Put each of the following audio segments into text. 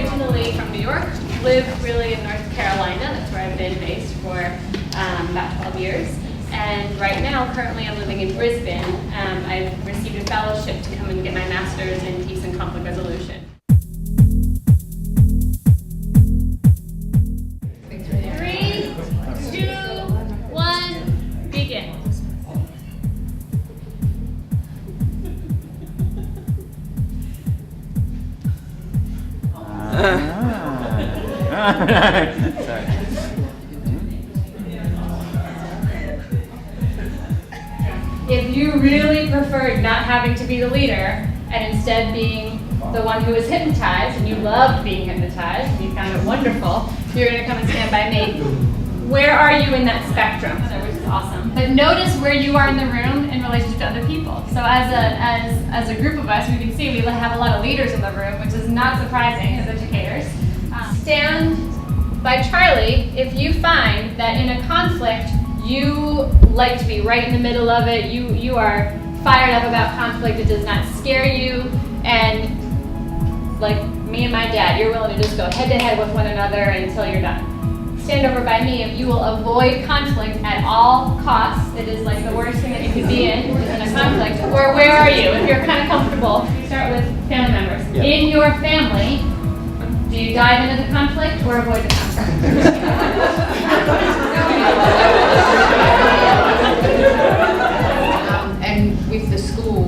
originally from New York, live really in North Carolina. That's where I've been based for about 12 years. And right now, currently I'm living in Brisbane. I've received a fellowship to come and get my master's in peace and conflict resolution. 3, 2, 1, begin. If you really preferred not having to be the leader and instead being the one who was hypnotized, and you loved being hypnotized and you found it wonderful, you're going to come and stand by me. Where are you in that spectrum? Which is awesome. But notice where you are in the room in relation to other people. So as a group of us, we can see we have a lot of leaders in the room, which is not surprising as educators. Stand by Charlie if you find that in a conflict you like to be right in the middle of it, you are fired up about conflict, it does not scare you, and like me and my dad, you're willing to just go head to head with one another until you're done. Stand over by me if you will avoid conflict at all costs. It is like the worst thing that you could be in a conflict. Or where are you? If you're kind of comfortable, start with family members. Yep. In your family, do you dive into the conflict or avoid the conflict? And with the school,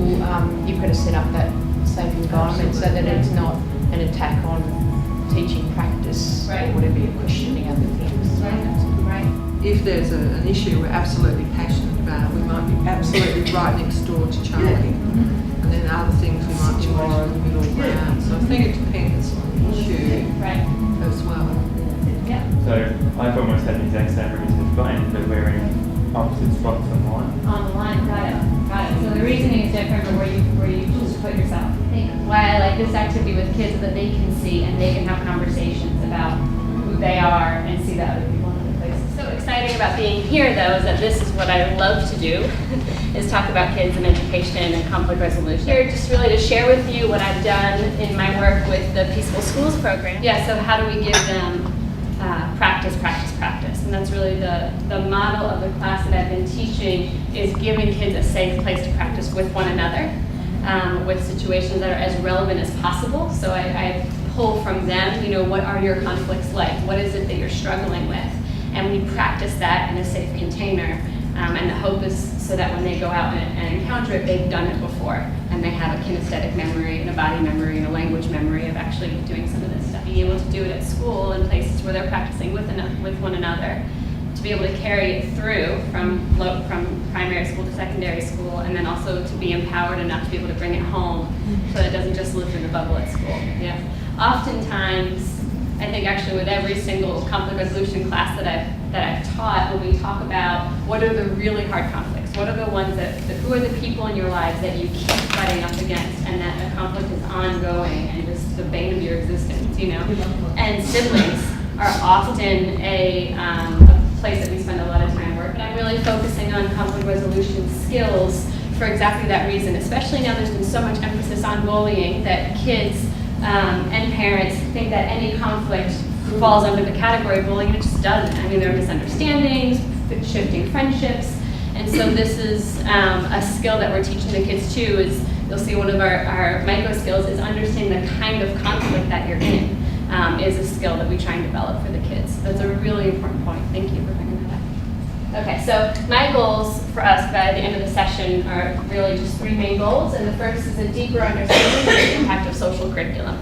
you've got to set up that safe environment so that it's not an attack on teaching practice, right, or whatever, you're questioning other things. Right. If there's an issue we're absolutely passionate about, we might be absolutely right next door to Charlie. And then other things we might be more in the middle ground. So I think it depends on the issue as well. Yeah. So I've almost had the exact same reason explained, but we're in opposite spots on the line. On the line, got it. So the reasoning is different, but where you choose to put yourself. I think why I like this activity with kids is that they can see and they can have conversations about who they are and see the other people in other places. So exciting about being here, though, is that this is what I love to do, is talk about kids and education and conflict resolution. Here just really to share with you what I've done in my work with the Peaceful Schools program. Yeah, so how do we give them practice, practice, practice? And that's really the model of the class that I've been teaching, is giving kids a safe place to practice with one another, with situations that are as relevant as possible. So I pull from them, what are your conflicts like? What is it that you're struggling with? And we practice that in a safe container. And the hope is so that when they go out and encounter it, they've done it before. And they have a kinesthetic memory and a body memory and a language memory of actually doing some of this stuff. Being able to do it at school in places where they're practicing with one another, to be able to carry it through from primary school to secondary school, and then also to be empowered enough to be able to bring it home so that it doesn't just live in the bubble at school. Yeah. Oftentimes, I think actually with every single conflict resolution class that I've taught, when we talk about what are the really hard conflicts, what are the ones who are the people in your lives that you keep fighting up against, and that the conflict is ongoing and just the bane of your existence, And siblings are often a place that we spend a lot of time working. I'm really focusing on conflict resolution skills for exactly that reason, especially now there's been so much emphasis on bullying that kids and parents think that any conflict falls under the category of bullying, and it just doesn't. I mean, there are misunderstandings, shifting friendships, and so this is a skill that we're teaching the kids too. Is you'll see one of our micro skills is understanding the kind of conflict that you're in is a skill that we try and develop for the kids. That's a really important point. Thank you for bringing that up. Okay, so my goals for us by the end of the session are really just 3 main goals, and the first is a deeper understanding of the impact of social curriculum.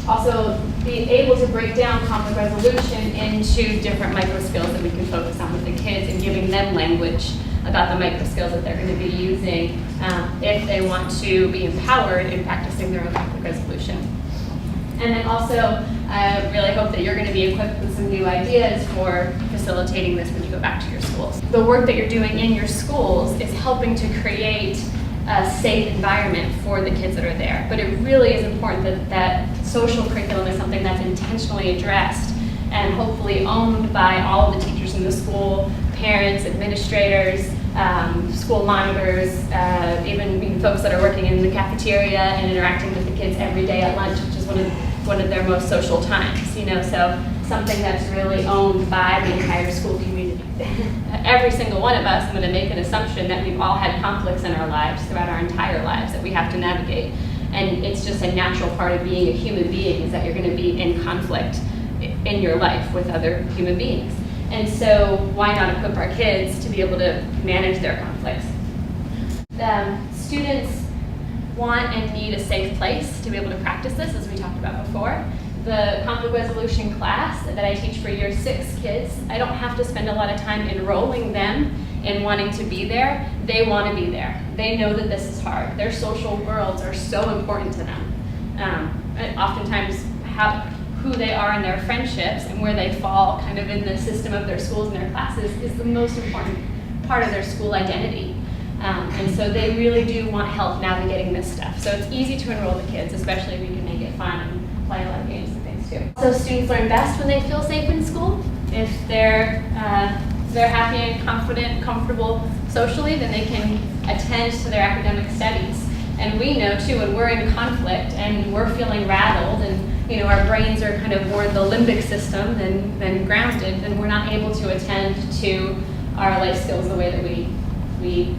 Also, being able to break down conflict resolution into different micro skills that we can focus on with the kids, and giving them language about the micro skills that they're going to be using if they want to be empowered in practicing their own conflict resolution. And then also, I really hope that you're going to be equipped with some new ideas for facilitating this when you go back to your schools. The work that you're doing in your schools is helping to create a safe environment for the kids that are there. But it really is important that social curriculum is something that's intentionally addressed and hopefully owned by all of the teachers in the school, parents, administrators, school monitors, even folks that are working in the cafeteria and interacting with the kids every day at lunch, which is one of one of their most social times, you know, so something that's really owned by the entire school community. Every single one of us, I'm going to make an assumption that we've all had conflicts in our lives throughout our entire lives that we have to navigate. And it's just a natural part of being a human being is that you're going to be in conflict in your life with other human beings. And so why not equip our kids to be able to manage their conflicts? Students want and need a safe place to be able to practice this, as we talked about before. The conflict resolution class that I teach for year 6 kids, I don't have to spend a lot of time enrolling them in wanting to be there. They want to be there. They know that this is hard. Their social worlds are so important to them. And oftentimes who they are in their friendships and where they fall kind of in the system of their schools and their classes is the most important part of their school identity. And so they really do want help navigating this stuff. So it's easy to enroll the kids, especially if we can make it fun and play a lot of games and things too. So students learn best when they feel safe in school. If they're happy and confident, comfortable socially, then they can attend to their academic studies. And we know too, when we're in conflict and we're feeling rattled and you know our brains are kind of more in the limbic system than grounded, then we're not able to attend to our life skills the way that we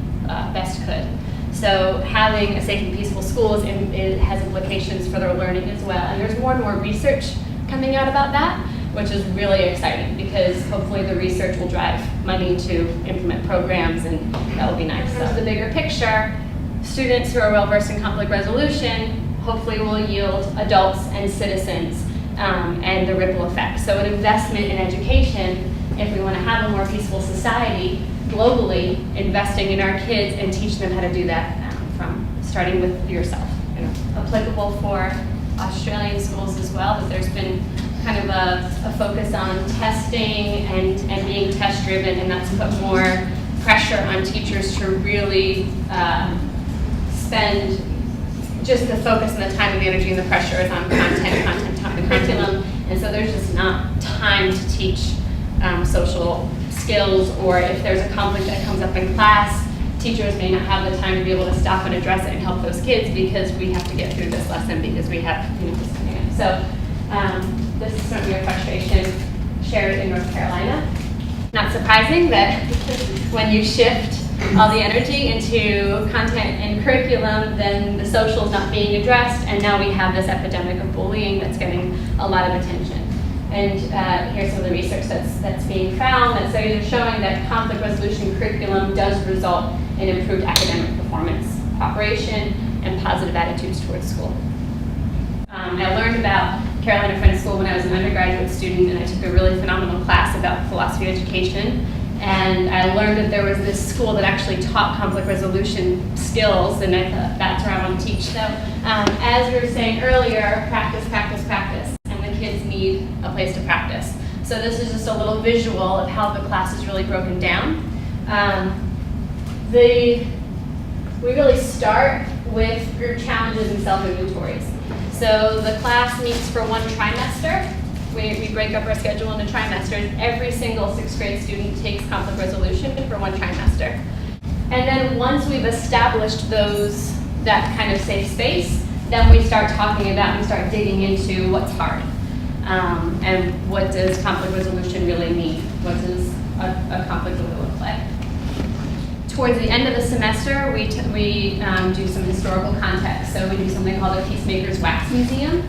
best could. So having a safe and peaceful school it has implications for their learning as well. And there's more and more research coming out about that, which is really exciting because hopefully the research will drive money to implement programs and that will be nice. So the bigger picture, students who are well versed in conflict resolution hopefully will yield adults and citizens and the ripple effect. So an investment in education, if we want to have a more peaceful society, globally, investing in our kids and teaching them how to do that from starting with yourself. You know, applicable for Australian schools as well, that there's been kind of a focus on testing and being test driven, and that's put more pressure on teachers to really spend just the focus and the time and the energy and the pressure is on content, time, and curriculum, and so there's just not time to teach social skills, or if there's a conflict that comes up in class, teachers may not have the time to be able to stop and address it and help those kids because we have to get through this lesson because we have this coming in. So this is certainly a frustration shared in North Carolina. Not surprising that when you shift all the energy into content and curriculum, then the social is not being addressed, and now we have this epidemic of bullying that's getting a lot of attention. And here's some of the research that's being found that studies are showing that conflict resolution curriculum does result in improved academic performance, cooperation, and positive attitudes towards school. I learned about Carolina Friends School when I was an undergraduate student, and I took a really phenomenal class about philosophy of education. And I learned that there was this school that actually taught conflict resolution skills, and I thought that's where I want to teach. So as we were saying earlier, practice, practice, practice. Kids need a place to practice. So this is just a little visual of how the class is really broken down. We really start with group challenges and self-inventories. So the class meets for one trimester. We break up our schedule into trimesters. Every single 6th grade student takes conflict resolution for one trimester. And then once we've established that kind of safe space, then we start talking about and start digging into what's hard. And what does conflict resolution really mean? What does a conflict really look like? Towards the end of the semester, we do some historical context. So we do something called a Peacemaker's Wax Museum.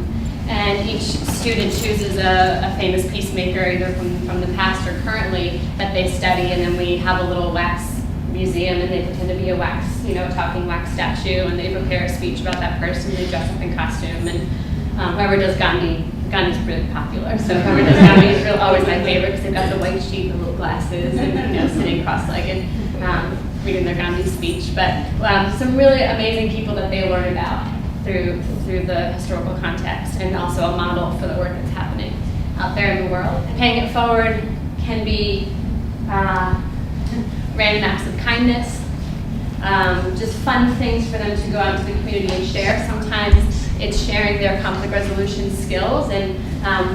And each student chooses a famous peacemaker, either from the past or currently, that they study. And then we have a little wax museum, and they pretend to be a talking wax statue. And they prepare a speech about that person. They dress up in costume. And whoever does Gandhi's really popular, so whoever does Gandhi is always my favorite because they've got the white sheet, the little glasses, and sitting cross-legged, reading their Gandhi speech. But some really amazing people that they learn about through the historical context, and also a model for the work that's happening out there in the world. Paying it forward can be random acts of kindness, just fun things for them to go out into the community and share. Sometimes it's sharing their conflict resolution skills, and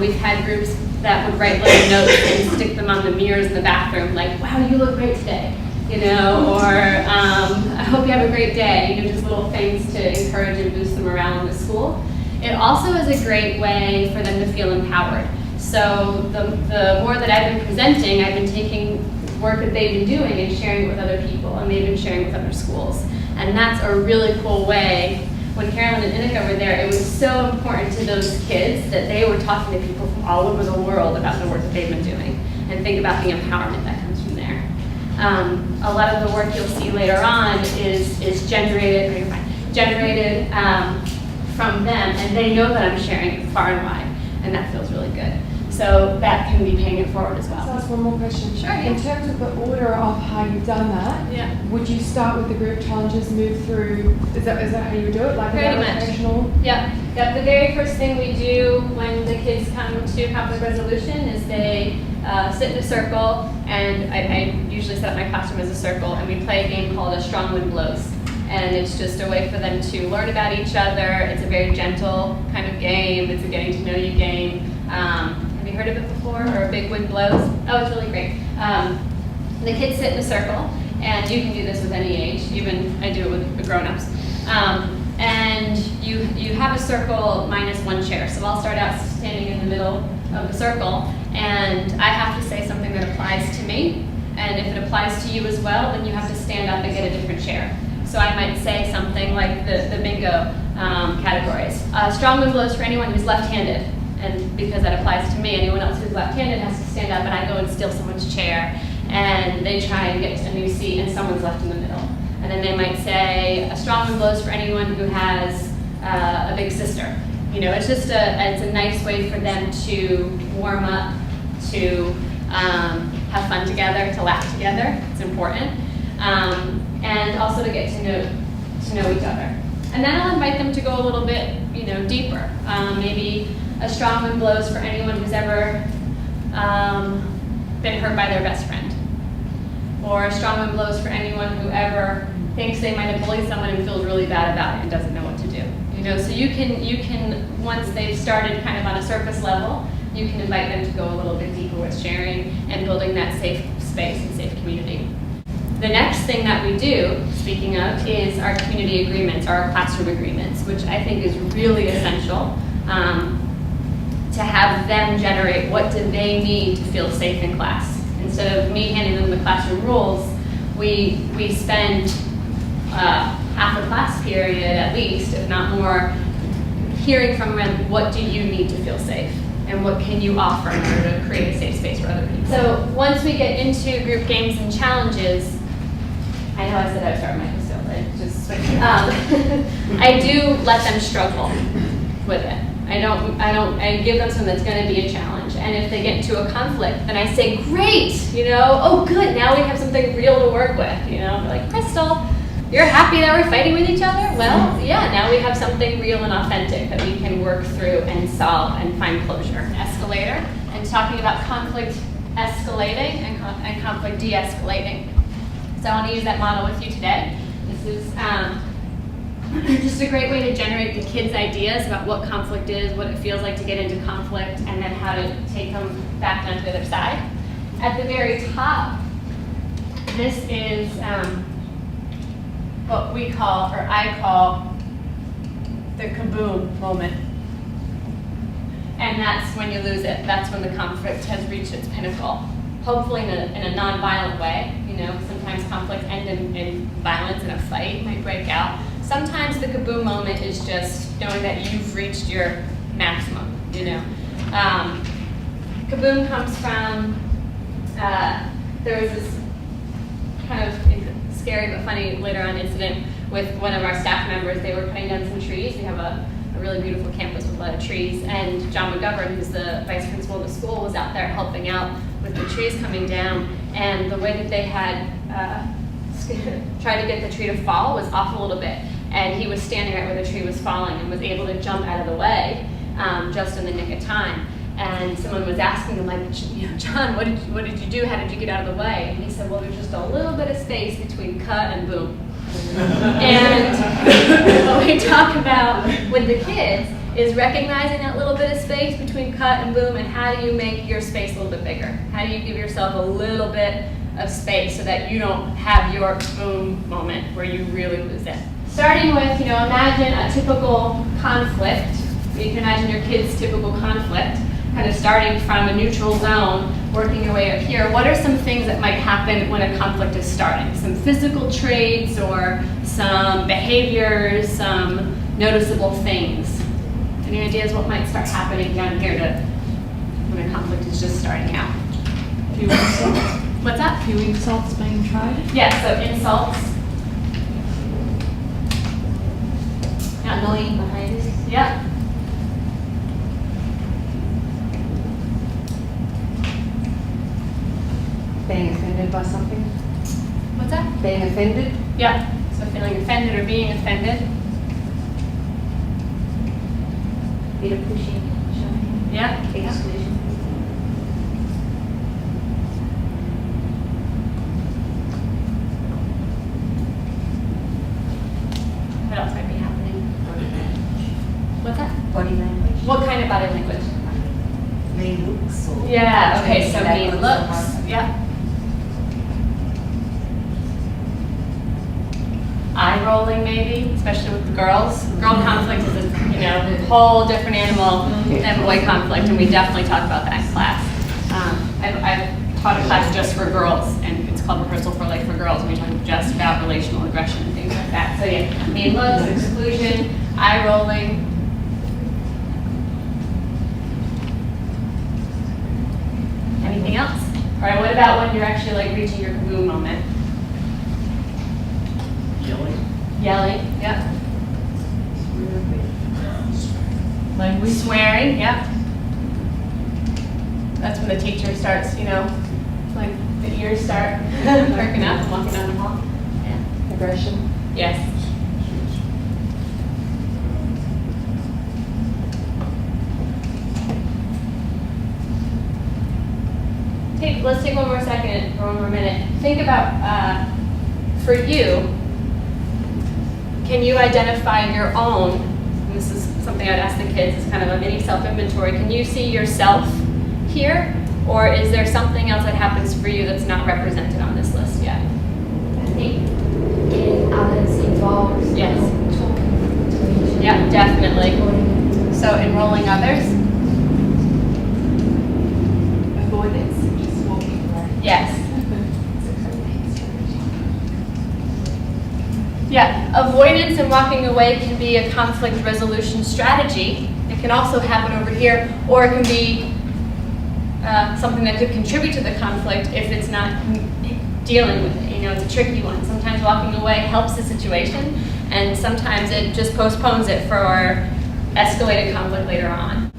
we've had groups that would write little notes and stick them on the mirrors in the bathroom, like, wow, you look great today, or I hope you have a great day, just little things to encourage and boost them around in the school. It also is a great way for them to feel empowered. So the more that I've been presenting, I've been taking work that they've been doing and sharing it with other people, and they've been sharing with other schools. And that's a really cool way. When Carolyn and Innika were there, it was so important to those kids that they were talking to people from all over the world about the work that they've been doing, and think about the empowerment that comes from there. A lot of the work you'll see later on is generated from them, and they know that I'm sharing it far and wide, and that feels really good. So that can be paying it forward as Can I well. ask one more question? Sure, yeah. In terms of the order of how you've done that, Yeah. would you start with the group challenges, move through, is that how you would do it? Like Pretty much. educational? Yep. The very first thing we do when the kids come to conflict resolution is they sit in a circle, and I usually set up my classroom as a circle, and we play a game called A Strong Wind Blows. And it's just a way for them to learn about each other. It's a very gentle kind of game. It's a getting to know you game. Have you heard of it before? Or A Big Wind Blows? Oh, it's really great. The kids sit in a circle, and you can do this with any age. Even I do it with the grown-ups. And you have a circle minus one chair. So I'll start out standing in the middle of the circle, and I have to say something that applies to me. And if it applies to you as well, then you have to stand up and get a different chair. So I might say something like the bingo categories. Strong wind blows for anyone who's left-handed. And because that applies to me, anyone else who's left-handed has to stand up, and I go and steal someone's chair, and they try and get a new seat, and someone's left in the middle. And then they might say, a strong wind blows for anyone who has a big sister. You know, it's just it's a nice way for them to warm up, to have fun together, to laugh together. It's important. And also to get to know each other. And then I'll invite them to go a little bit, deeper. Maybe a strong wind blows for anyone who's ever been hurt by their best friend. Or a strong wind blows for anyone who ever thinks they might have bullied someone and feels really bad about it and doesn't know what to do. So you can once they've started kind of on a surface level, you can invite them to go a little bit deeper with sharing and building that safe space and safe community. The next thing that we do, speaking of, is our community agreements, our classroom agreements, which I think is really essential to have them generate what do they need to feel safe in class. Instead of me handing them the classroom rules, we spend half a class period at least, if not more, hearing from them, what do you need to feel safe? And what can you offer in order to create a safe space for other people? So once we get into group games and challenges, I know I said I'd start my still, right? Just switching. I do let them struggle with it. I give them something that's going to be a challenge. And if they get into a conflict, then I say, great, oh good, now we have something real to work with. They're like, Crystal, you're happy that we're fighting with each other? Well, yeah, now we have something real and authentic that we can work through and solve and find closure. Escalator, and talking about conflict escalating and conflict de-escalating. So I want to use that model with you today. This is just a great way to generate the kids' ideas about what conflict is, what it feels like to get into conflict, and then how to take them back down to the other side. At the very top, this is what we call, or I call, the kaboom moment. And that's when you lose it. That's when the conflict has reached its pinnacle. Hopefully in a non-violent way. Sometimes conflicts end in violence, and a fight might break out. Sometimes the kaboom moment is just knowing that you've reached your maximum, Kaboom comes from, there was this kind of scary but funny later on incident with one of our staff members. They were cutting down some trees. We have a really beautiful campus with a lot of trees, and John McGovern, who's the vice principal of the school, was out there helping out with the trees coming down, and the way that they had tried to get the tree to fall was off a little bit, and he was standing right where the tree was falling and was able to jump out of the way just in the nick of time. And someone was asking him, like, John, what did you do? How did you get out of the way? And he said, well, there's just a little bit of space between cut and boom. And what we talk about with the kids is recognizing that little bit of space between cut and boom, and how do you make your space a little bit bigger? How do you give yourself a little bit of space so that you don't have your boom moment where you really lose it? Starting with, imagine a typical conflict, you can imagine your kid's typical conflict, kind of starting from a neutral zone, working your way up here. What are some things that might happen when a conflict is starting? Some physical traits or some behaviors, some noticeable things? Any ideas what might start happening down here when a conflict is just starting out? Few insults. What's that? Few insults being tried. Yeah, so insults. Yeah. Annoying behaviors. Yeah. Being offended by something. What's that? Being offended. Yeah. So feeling offended or being offended. Bit of pushing, shoving, Yeah. exclusion. What else might be happening? What's that? Body language. What kind of body language? Mean looks or. Yeah, okay, so turning mean backwards looks, or yeah. Eye rolling maybe, especially with the girls. Girl conflict is a whole different animal than boy conflict, and we definitely talk about that in class. I've taught a class just for girls, and it's called Rehearsal for Life for Girls, and we talk just about relational aggression and things like that. So yeah, mean looks, exclusion, eye rolling. Anything else? All right, what about when you're actually like reaching your kaboom moment? Yelling. Yelling, yep. Language. Swearing, yep. That's when the teacher starts, like the ears start perking up and walking down the hall. Yeah. Aggression. Yes. Let's take one more second or one more minute. Think about, for you, can you identify your own, and this is something I'd ask the kids, it's kind of a mini self-inventory, can you see yourself here? Or is there something else that happens for you that's not represented on this list yet? Getting others involved. Yes. Talking to each other. Yeah, definitely. Recording. So enrolling others? Avoidance. Just walking away. Yes. Yeah, avoidance and walking away can be a conflict resolution strategy. It can also happen over here, or it can be something that could contribute to the conflict if it's not dealing with it. It's a tricky one. Sometimes walking away helps the situation, and sometimes it just postpones it for escalated conflict later on.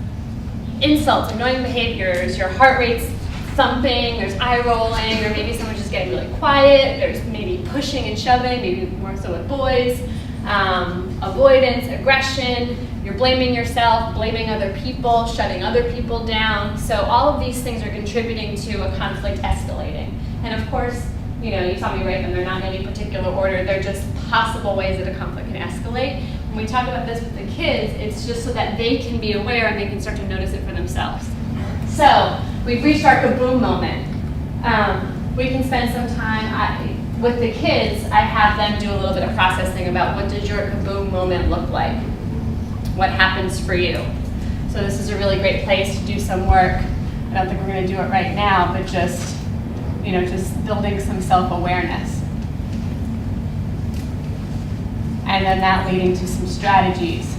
Insults, annoying behaviors, your heart rate's thumping, there's eye rolling, or maybe someone's just getting really quiet, there's maybe pushing and shoving, maybe more so with boys, avoidance, aggression, you're blaming yourself, blaming other people, shutting other people down. So all of these things are contributing to a conflict escalating. And of course, you saw me write them, they're not in any particular order, they're just possible ways that a conflict can escalate. When we talk about this with the kids, it's just so that they can be aware and they can start to notice it for themselves. So, we've reached our kaboom moment. We can spend some time with the kids. I have them do a little bit of processing about what does your kaboom moment look like? What happens for you? So this is a really great place to do some work. I don't think we're going to do it right now, but just building some self-awareness. And then that leading to some strategies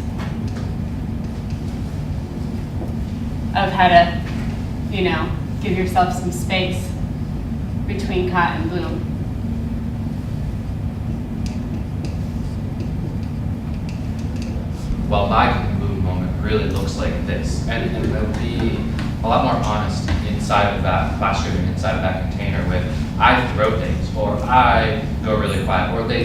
of how to give yourself some space between cot and boom. Well, my boom moment really looks like this, and it'll be a lot more honest inside of that classroom and inside of that container with I throw things, or I go really quiet, or they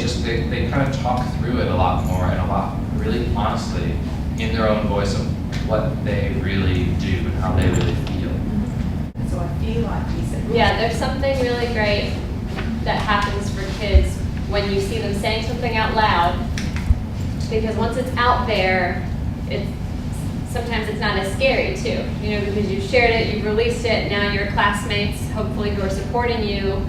kind of talk through it a lot more and a lot really honestly in their own voice of what they really do and how they really feel. So I feel like you said. Yeah, there's something really great that happens for kids when you see them saying something out loud, because once it's out there, sometimes it's not as scary too, because you've shared it, you've released it, now your classmates, hopefully who are supporting you,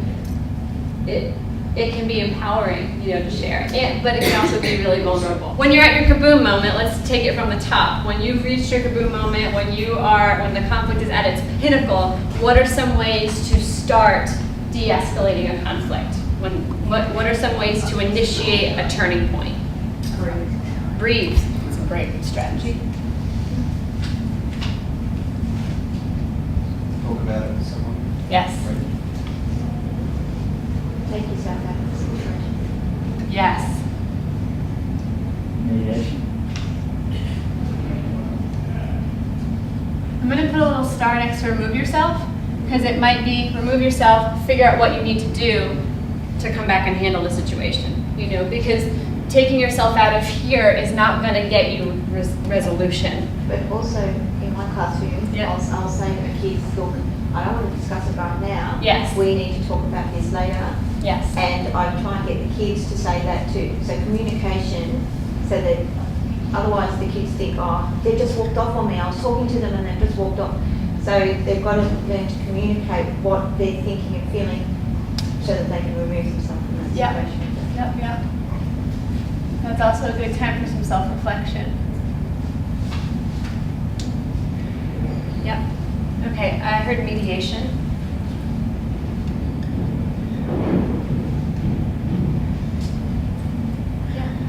it it can be empowering, to share. But it can also be really vulnerable. When you're at your kaboom moment, let's take it from the top. When you've reached your kaboom moment, when the conflict is at its pinnacle, what are some ways to start de-escalating a conflict? What are some ways to initiate a turning point? Breathe. It's a great strategy. Talk about it with someone. Yes. Take yourself out of the situation. Yes. Mediation. I'm going to put a little star next to remove yourself, because it might be remove yourself, figure out what you need to do to come back and handle the situation. Because taking yourself out of here is not going to get you resolution. But also, in my classroom, Yeah. I'll say to the kids, look, I don't want to discuss it right now. Yes. We need to talk about this later. Yes. And I try and get the kids to say that too. So communication, so that otherwise the kids think, oh, they just walked off on me. I was talking to them and they just walked off. So they've got to learn to communicate what they're thinking and feeling so that they can remove themselves from that Yep. situation. Yep. That's also a good time for some self-reflection. Yep. Okay, I heard mediation.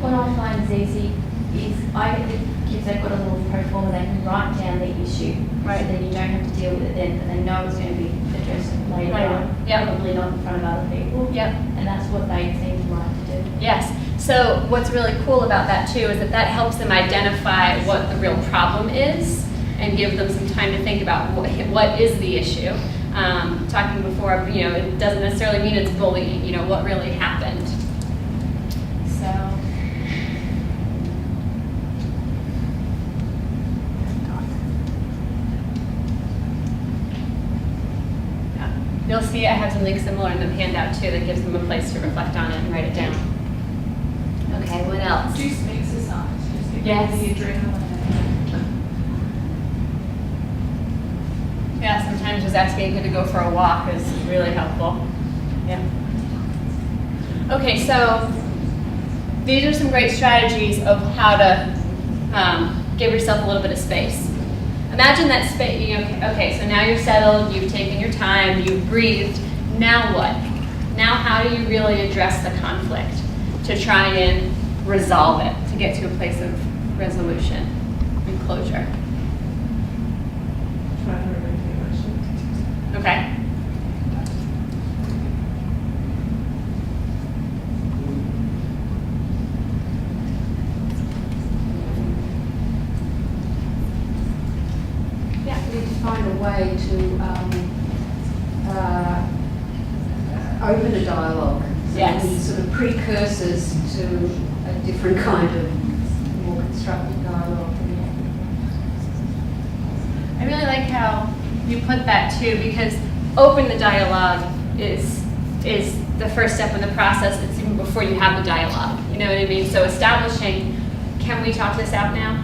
What I find is easy is I get the kids, they've got a little pro forma, they can write down the issue. Right. So then you don't have to deal with it then, but they know it's going to be addressed later Later. on. Yep. Probably not in front of other people. Yep. And that's what they seem to like to do. Yes. So what's really cool about that too is that helps them identify what the real problem is and give them some time to think about what is the issue. Talking before, it doesn't necessarily mean it's bullying, what really happened. So. You'll see I have something similar in the handout too that gives them a place to reflect on it and write it down. Okay, what else? Do some exercise. Just get Yes. the adrenaline. Yeah, sometimes just asking you to go for a walk is really helpful. Yeah. Okay, so these are some great strategies of how to give yourself a little bit of space. Imagine that space, okay, so now you're settled, you've taken your time, you've breathed. Now what? Now how do you really address the conflict to try and resolve it, to get to a place of resolution and closure? Try to remove the emotion. Okay. We need to find a way to open a dialogue. So Yes. any sort of precursors to a different kind of more constructive dialogue. I really like how you put that too, because open the dialogue is the first step in the process. It's even before you have the dialogue. You know what I mean? So establishing, can we talk this out now?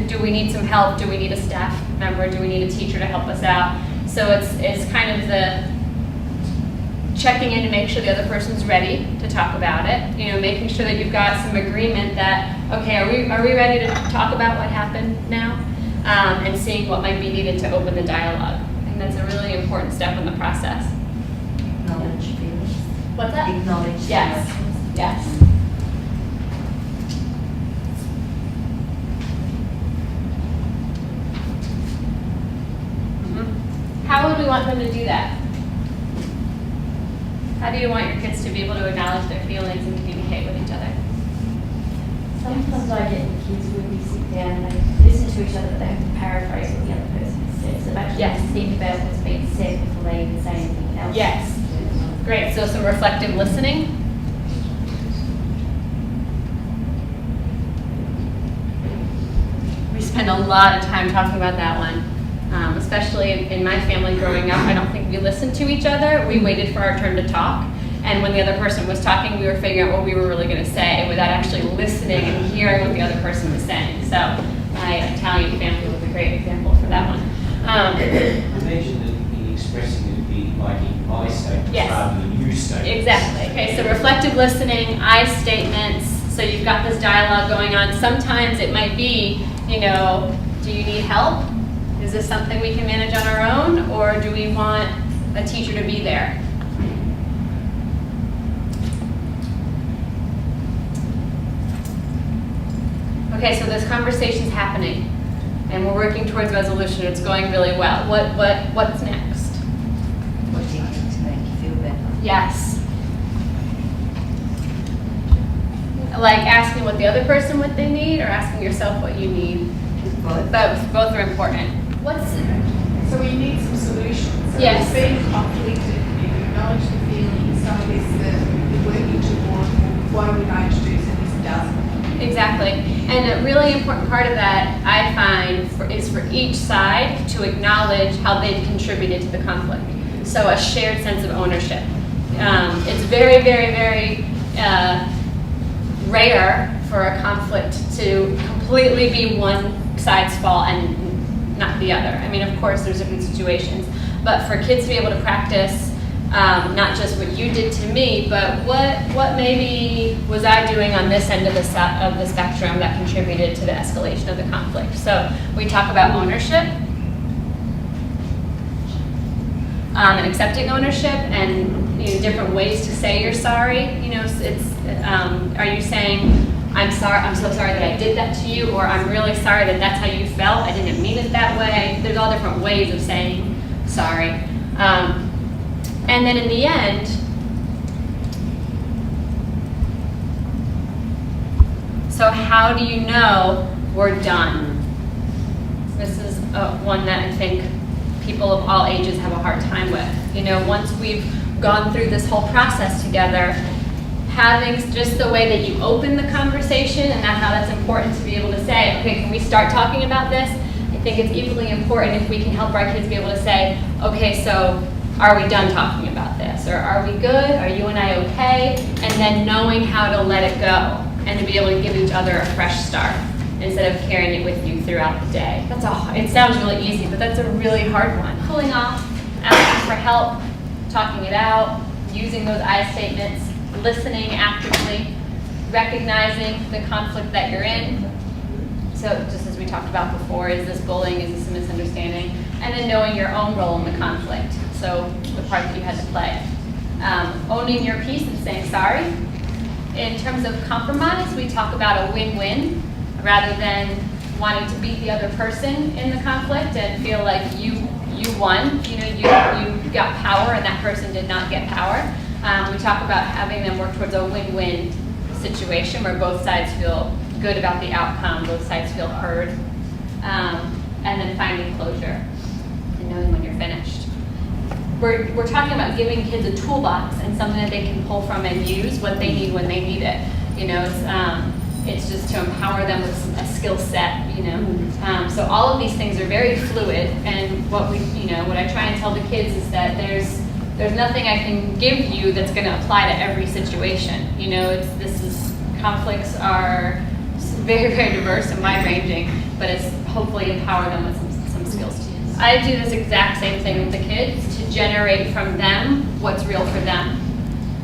Do we need some help? Do we need a staff member? Do we need a teacher to help us out? So it's kind of the checking in to make sure the other person's ready to talk about it. Making sure that you've got some agreement that, okay, are we ready to talk about what happened now? And seeing what might be needed to open the dialogue. I think that's a really important step in the process. Acknowledge feelings. What's that? Acknowledge Yes. emotions. Yes. How would we want them to do that? How do you want your kids to be able to acknowledge their feelings and communicate with each other? Sometimes I get the kids when we sit down and they listen to each other, but they have to paraphrase what the other person says. So they actually Yes. have to think about what's been said before they even say anything else. Yes. Great, so some reflective listening. We spend a lot of time talking about that one. Especially in my family growing up, I don't think we listened to each other. We waited for our turn to talk. And when the other person was talking, we were figuring out what we were really going to say without actually listening and hearing what the other person was saying. So my Italian family was a great example for that one. You mentioned the expression expressing it like in I statements Yes. rather than you statements. Exactly. Okay, so reflective listening, I statements. So you've got this dialogue going on. Sometimes it might be, you know, do you need help? Is this something we can manage on our own, or do we want a teacher to be there? Okay, so this conversation's happening, and we're working towards resolution. It's going really well. What's next? What do you think to make you feel better? Yes. Like asking what the other person what they need, or asking yourself what you need. Both. Both are important. So we need some solutions. So Yes. It's been conflicted. You acknowledge the feelings. Some of this that we're working toward. What are we going to do so this doesn't? Exactly. And a really important part of that, I find, is for each side to acknowledge how they've contributed to the conflict. So a shared sense of ownership. It's very, very, very rare for a conflict to completely be one side's fault and not the other. I mean, of course, there's different situations, but for kids to be able to practice not just what you did to me, but what maybe was I doing on this end of the spectrum that contributed to the escalation of the conflict. So we talk about ownership and accepting ownership, and different ways to say you're sorry. Are you saying, I'm so sorry that I did that to you, or I'm really sorry that that's how you felt, I didn't mean it that way. There's all different ways of saying sorry. And then in the end, so how do you know we're done? This is one that I think people of all ages have a hard time with. Once we've gone through this whole process together, having just the way that you open the conversation, and how that's important to be able to say, okay, can we start talking about this? I think it's equally important if we can help our kids be able to say, okay, so are we done talking about this? Or are we good? Are you and I okay? And then knowing how to let it go and to be able to give each other a fresh start instead of carrying it with you throughout the day. It sounds really easy, but that's a really hard one. Pulling off, asking for help, talking it out, using those I statements, listening actively, recognizing the conflict that you're in. So just as we talked about before, is this bullying, is this a misunderstanding? And then knowing your own role in the conflict, so the part that you had to play. Owning your piece and saying sorry. In terms of compromise, we talk about a win-win rather than wanting to beat the other person in the conflict and feel like you won, you got power and that person did not get power. We talk about having them work towards a win-win situation where both sides feel good about the outcome, both sides feel heard, and then finding closure and knowing when you're finished. We're talking about giving kids a toolbox and something that they can pull from and use what they need when they need it. It's just to empower them with a skill set. So all of these things are very fluid, and what I try and tell the kids is that there's nothing I can give you that's going to apply to every situation. Conflicts are very, very diverse and wide-ranging, but it's hopefully empower them with some skills to use. I do this exact same thing with the kids to generate from them what's real for them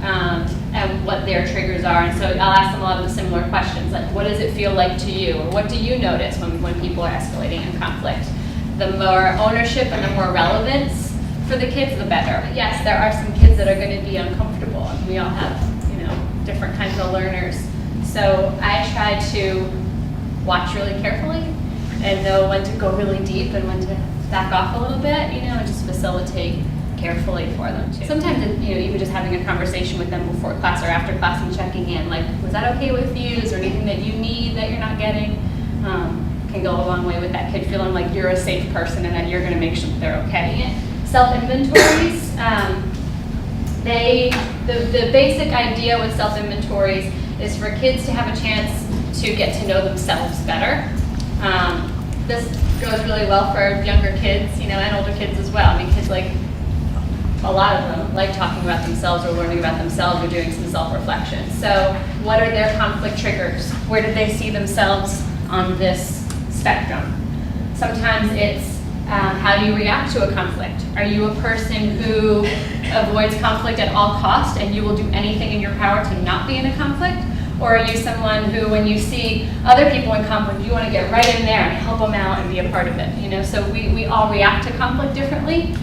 and what their triggers are. And so I'll ask them a lot of the similar questions, like what does it feel like to you? Or what do you notice when people are escalating in conflict? The more ownership and the more relevance for the kids, the better. Yes, there are some kids that are going to be uncomfortable, and we all have, different kinds of learners. So I try to watch really carefully and know when to go really deep and when to back off a little bit, and just facilitate carefully for them too. Sometimes, even just having a conversation with them before class or after class and checking in, like, was that okay with you? Is there anything that you need that you're not getting? Can go a long way with that kid feeling like you're a safe person and that you're going to make sure that they're okay. Self-inventories, the basic idea with self-inventories is for kids to have a chance to get to know themselves better. This goes really well for younger kids, and older kids as well. I mean, kids a lot of them like talking about themselves or learning about themselves or doing some self-reflection. So what are their conflict triggers? Where do they see themselves on this spectrum? Sometimes it's How do you react to a conflict? Are you a person who avoids conflict at all costs and you will do anything in your power to not be in a conflict? Or are you someone who, when you see other people in conflict, you want to get right in there and help them out and be a part of it? You know, so we all react to conflict differently.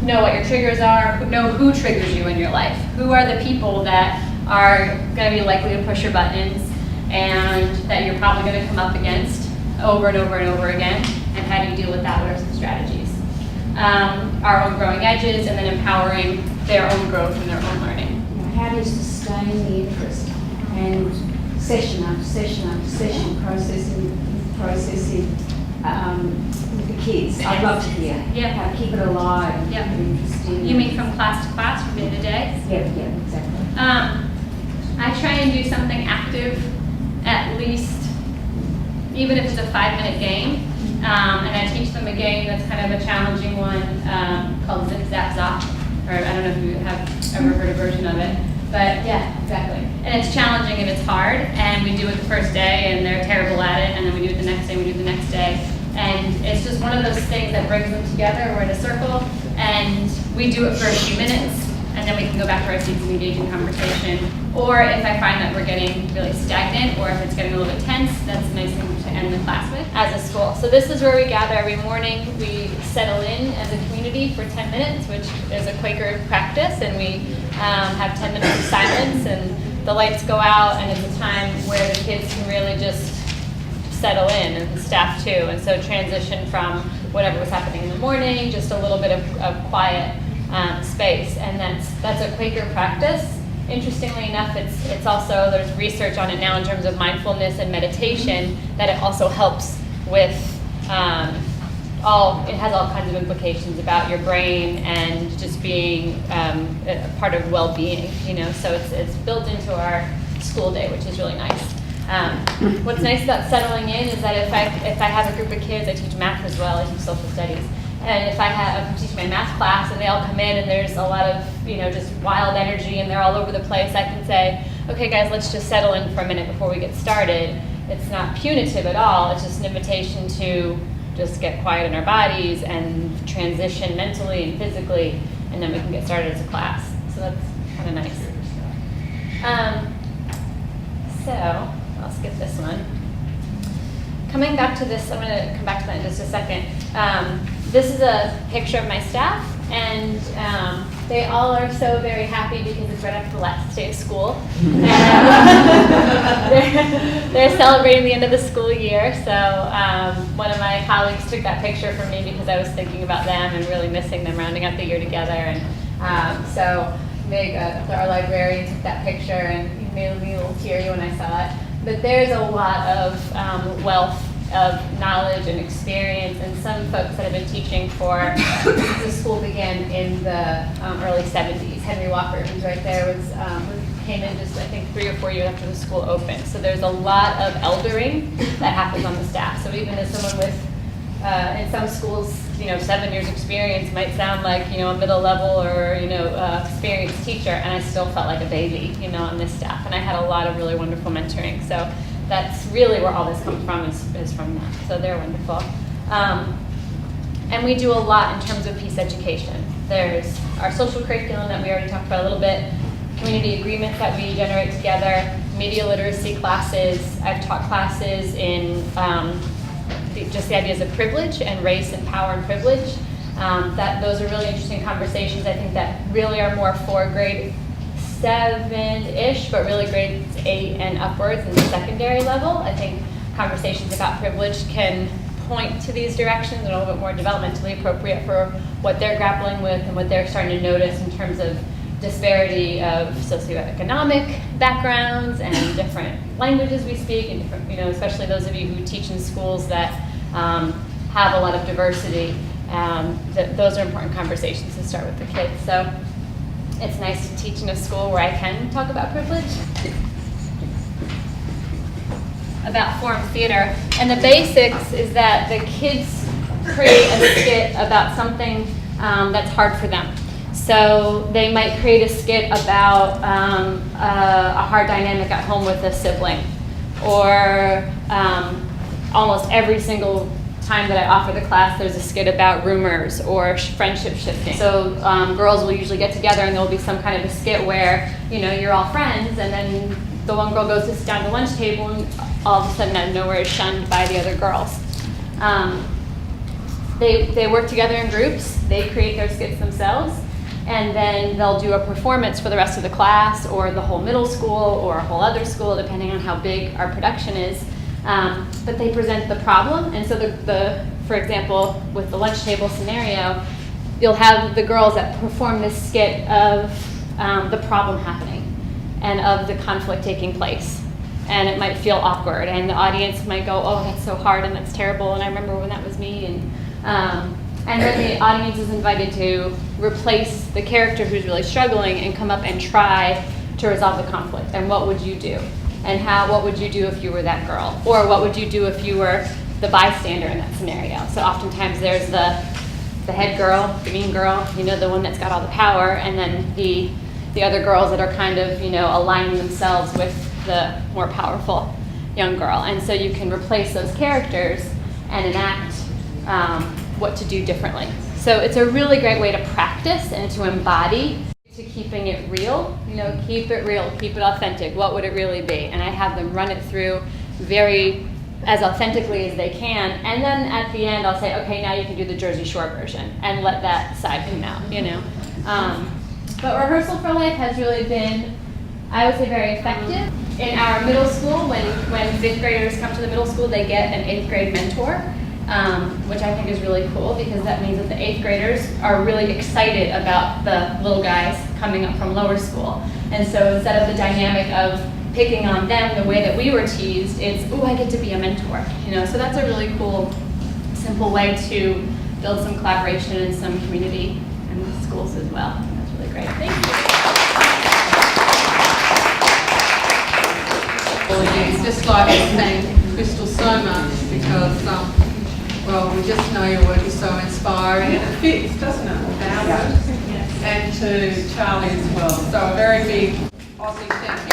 Know what your triggers are. Know who triggers you in your life. Who are the people that are going to be likely to push your buttons and that you're probably going to come up against over and over and over again, and how do you deal with that? What are some strategies? Our own growing edges, and then empowering their own growth and their own learning. How do you sustain the interest and session after session after session, processing with the kids? I'd love to hear. Yeah. How to keep it alive. Yeah. And interesting. You mean from class to class, from day to day? Yeah, exactly. I try and do something active, at least, even if it's a 5-minute game. And I teach them a game that's kind of a challenging one called Zip Zap Zop. Or I don't know if you have ever heard a version of it. But yeah, exactly. And it's challenging and it's hard. And we do it the first day and they're terrible at it. And then we do it the next day, we do it the next day. And it's just one of those things that brings them together. We're in a circle and we do it for a few minutes. And then we can go back to our seats and engage in conversation. Or if I find that we're getting really stagnant, or if it's getting a little bit tense, that's a nice thing to end the class with as a school. So this is where we gather every morning. We settle in as a community for 10 minutes, which is a Quaker practice, and we have 10 minutes of silence, and the lights go out, and it's a time where the kids can really just settle in, and the staff too. And so transition from whatever was happening in the morning, just a little bit of quiet space, and that's a Quaker practice. Interestingly enough, it's also, there's research on it now in terms of mindfulness and meditation, that it also helps with it has all kinds of implications about your brain and just being a part of well-being, you know, so it's built into our school day, which is really nice. What's nice about settling in is that if I have a group of kids, I teach math as well, I teach social studies. And if I'm teaching my math class and they all come in and there's a lot of, you know, just wild energy and they're all over the place, I can say, okay guys, let's just settle in for a minute before we get started. It's not punitive at all, it's just an invitation to just get quiet in our bodies and transition mentally and physically, and then we can get started as a class. So that's kind of nice. So, I'll skip this one. Coming back to this, I'm going to come back to that in just a second. This is a picture of my staff, and they all are so very happy because it's right after the last day of school. They're celebrating the end of the school year, so one of my colleagues took that picture for me because I was thinking about them and really missing them rounding out the year together. And so Meg, our librarian, took that picture, and it made me a little teary when I saw it. But there's a lot of wealth of knowledge and experience, and some folks that have been teaching since the school began in the early 70s. Henry Walker, who's right there, came in just I think 3 or 4 years after the school opened. So there's a lot of eldering that happens on the staff. So even as someone with, in some schools, 7 years experience might sound like, a middle level or, experienced teacher, and I still felt like a baby, on this staff. And I had a lot of really wonderful mentoring. So that's really where all this comes from, is from that. So they're wonderful. And we do a lot in terms of peace education. There's our social curriculum that we already talked about a little bit, community agreements that we generate together, media literacy classes. I've taught classes in just the ideas of privilege and race and power and privilege. Those are really interesting conversations, I think, that really are more for grade 7-ish, but really grades 8 and upwards in the secondary level. I think conversations about privilege can point to these directions and a little bit more developmentally appropriate for what they're grappling with and what they're starting to notice in terms of disparity of socioeconomic backgrounds and different languages we speak, and different, especially those of you who teach in schools that have a lot of diversity. Those are important conversations to start with the kids. So it's nice to teach in a school where I can talk about privilege. About form theater. And the basics is that the kids create a skit about something that's hard for them. So they might create a skit about a hard dynamic at home with a sibling, or almost every single time that I offer the class, there's a skit about rumors or friendship shifting. So girls will usually get together and there'll be some kind of a skit where, you know, you're all friends, and then the one girl goes to sit down at the lunch table and all of a sudden out of nowhere is shunned by the other girls. They work together in groups, they create their skits themselves, and then they'll do a performance for the rest of the class or the whole middle school or a whole other school, depending on how big our production is. But they present the problem, and so for example, with the lunch table scenario, you'll have the girls that perform this skit of the problem happening and of the conflict taking place. And it might feel awkward, and the audience might go, oh, that's so hard and that's terrible, and I remember when that was me. And then the audience is invited to replace the character who's really struggling and come up and try to resolve the conflict. And what would you do? And what would you do if you were that girl? Or what would you do if you were the bystander in that scenario? So oftentimes there's the head girl, the mean girl, you know, the one that's got all the power, and then the other girls that are kind of, you know, aligning themselves with the more powerful young girl. And so you can replace those characters and enact what to do differently. So it's a really great way to practice and to embody, to keeping it real, you know, keep it real, keep it authentic. What would it really be? And I have them run it through as authentically as they can. And then at the end, I'll say, okay, now you can do the Jersey Shore version and let that side come out, you know. But Rehearsal for Life has really been, I would say, very effective. In our middle school, when fifth graders come to the middle school, they get an 8th grade mentor. Which I think is really cool, because that means that the 8th graders are really excited about the little guys coming up from lower school. And so instead of the dynamic of picking on them the way that we were teased, it's, ooh, I get to be a mentor. You know, so that's a really cool, simple way to build some collaboration and some community in the schools as well. That's really great. Thank you. It's just like to thank Crystal so much, because well, we just know your work is so inspiring, and it fits, doesn't it, with our work? And to Charlie as well. So a very big Aussie thank